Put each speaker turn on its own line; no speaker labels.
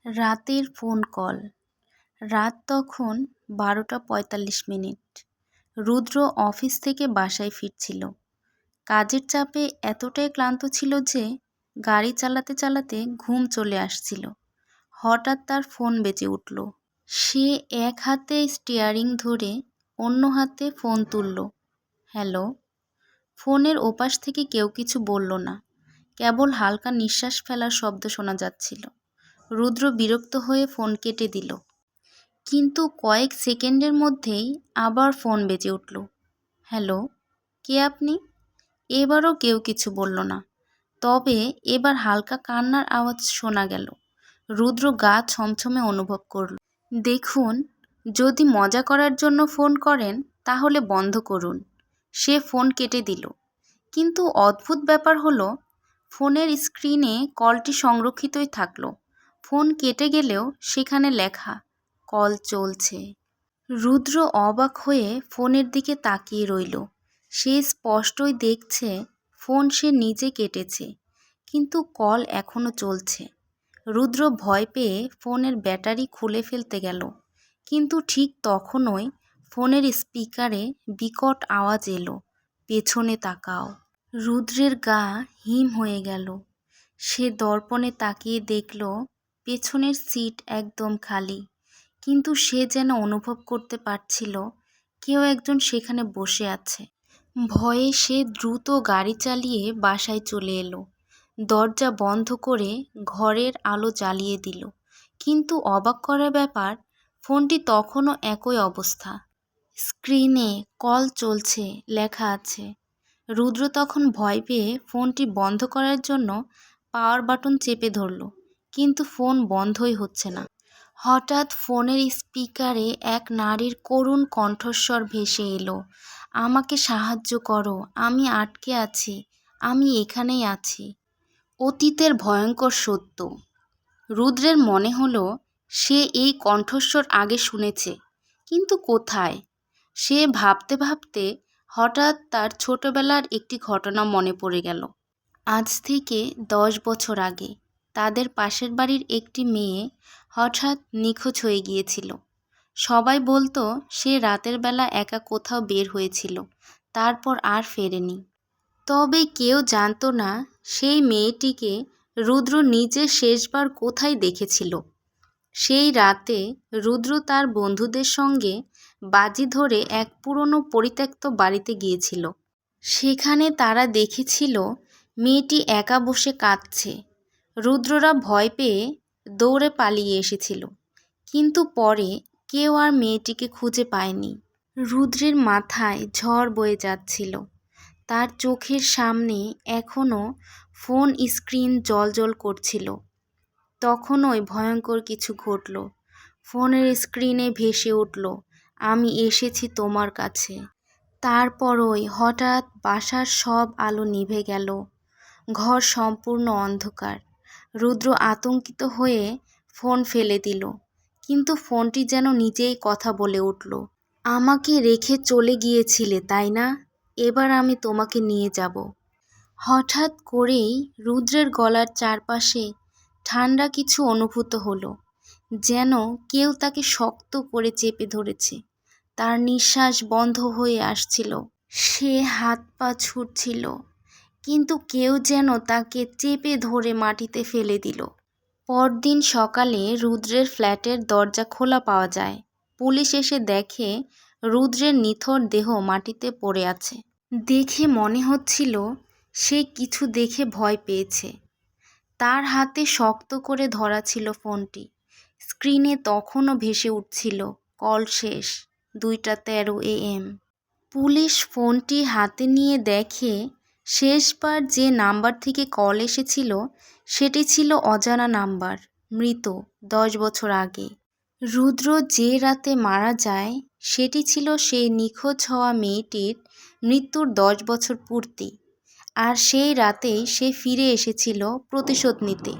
রাতের phone call. রাত তখন 12:45। রুদ্র অফিস থেকে বাসায় ফিরছিল। কাজের চাপে এতটাই ক্লান্ত ছিল যে গাড়ি চালাতে চালাতে ঘুম চলে আসছিল। হঠাৎ তার ফোন বেজে উঠল। সে এক হাতে স্টিয়ারিং ধরে অন্য হাতে ফোন তুলল। হ্যালো। ফোনের ওপাশ থেকে কেউ কিছু বলল না, কেবল হালকা নিঃশ্বাস ফেলার শব্দ শোনা যাচ্ছিল। রুদ্র বিরক্ত হয়ে ফোন কেটে দিল। কিন্তু কয়েক সেকেন্ডের মধ্যেই আবার ফোন বেজে উঠল। হ্যালো, কে আপনি? এবারও কেউ কিছু বলল না, তবে এবার হালকা কান্নার আওয়াজ শোনা গেল। রুদ্র গা ছমছমে অনুভব করল। দেখুন, যদি মজা করার জন্য ফোন করেন তাহলে বন্ধ করুন। সে ফোন কেটে দিল। কিন্তু অদ্ভুত ব্যাপার হলো, ফোনের স্ক্রিনে কলটি সংরক্ষিতই থাকলো। ফোন কেটে গেলেও সেখানে লেখা, কল চলছে। রুদ্র অবাক হয়ে ফোনের দিকে তাকিয়ে রইল। সে স্পষ্টই দেখছে ফোন সে নিজে কেটেছে, কিন্তু কল এখনও চলছে। রুদ্র ভয় পেয়ে ফোনের ব্যাটারি খুলে ফেলতে গেল, কিন্তু ঠিক তখনই ফোনের স্পিকারে বিকট আওয়াজ এলো, পেছনে তাকাও। রুদ্রের গা হিম হয়ে গেল। সে দর্পণে তাকিয়ে দেখল পেছনের সিট একদম খালি, কিন্তু সে যেন অনুভব করতে পারছিল কেউ একজন সেখানে বসে আছে। ভয়ে সে দ্রুত গাড়ি চালিয়ে বাসায় চলে এলো। দরজা বন্ধ করে ঘরের আলো জ্বালিয়ে দিল। কিন্তু অবাক করার ব্যাপার, ফোনটি তখনও একই অবস্থা। স্ক্রিনে কল চলছে লেখা আছে। রুদ্র তখন ভয় পেয়ে ফোনটি বন্ধ করার জন্য পাওয়ার বাটন চেপে ধরল, কিন্তু ফোন বন্ধই হচ্ছে না। হঠাৎ ফোনের স্পিকারে এক নারীর করুণ কণ্ঠস্বর ভেসে এলো, আমাকে সাহায্য করো, আমি আটকে আছি, আমি এখানেই আছি। অতীতের ভয়ঙ্কর সত্য। রুদ্রের মনে হলো সে এই কণ্ঠস্বর আগে শুনেছে, কিন্তু কোথায়? সে ভাবতে ভাবতে হঠাৎ তার ছোটবেলার একটি ঘটনা মনে পড়ে গেল। আজ থেকে 10 বছর আগে তাদের পাশের বাড়ির একটি মেয়ে হঠাৎ নিখোঁজ হয়ে গিয়েছিল। সবাই বলতো সে রাতের বেলা একা কোথাও বের হয়েছিল, তারপর আর ফেরেনি। তবে কেউ জানতো না সেই মেয়েটিকে রুদ্র নিজে শেষবার কোথায় দেখেছিল। সেই রাতে রুদ্র তার বন্ধুদের সঙ্গে বাজি ধরে এক পুরনো পরিত্যক্ত বাড়িতে গিয়েছিল। সেখানে তারা দেখেছিল মেয়েটি একা বসে কাঁদছে। রুদ্ররা ভয় পেয়ে দৌড়ে পালিয়ে এসেছিল, কিন্তু পরে কেউ আর মেয়েটিকে খুঁজে পায়নি। রুদ্রের মাথায় ঝড় বয়ে যাচ্ছিল। তার চোখের সামনে এখনও ফোন স্ক্রিন জ্বলজ্বল করছিল। তখনই ভয়ঙ্কর কিছু ঘটল। ফোনের স্ক্রিনে ভেসে উঠল, আমি এসেছি তোমার কাছে। তারপরই হঠাৎ বাসার সব আলো নিভে গেল। ঘর সম্পূর্ণ অন্ধকার। রুদ্র আতঙ্কিত হয়ে ফোন ফেলে দিল, কিন্তু ফোনটি যেন নিজেই কথা বলে উঠল, আমাকে রেখে চলে গিয়েছিলে তাই না? এবার আমি তোমাকে নিয়ে যাব। হঠাৎ করেই রুদ্রের গলার চারপাশে ঠান্ডা কিছু অনুভূত হলো, যেন কেউ তাকে শক্ত করে চেপে ধরেছে। তার নিঃশ্বাস বন্ধ হয়ে আসছিল। সে হাত পা ছুটছিল, কিন্তু কেউ যেন তাকে চেপে ধরে মাটিতে ফেলে দিল। পরদিন সকালে রুদ্রের ফ্ল্যাটের দরজা খোলা পাওয়া যায়। পুলিশ এসে দেখে রুদ্রের নিথর দেহ মাটিতে পড়ে আছে। দেখে মনে হচ্ছিল সে কিছু দেখে ভয় পেয়েছে। তার হাতে শক্ত করে ধরা ছিল ফোনটি। স্ক্রিনে তখনও ভেসে উঠছিল, কল শেষ, 2:13 AM। পুলিশ ফোনটি হাতে নিয়ে দেখে শেষবার যে নাম্বার থেকে কল এসেছিল সেটি ছিল অজানা নাম্বার, মৃত 10 বছর আগে। রুদ্র যে রাতে মারা যায় সেটি ছিল সেই নিখোঁজ হওয়া মেয়েটির মৃত্যুর 10 বছর পূর্তি। আর সেই রাতেই সে ফিরে এসেছিল প্রতিশোধ নিতে।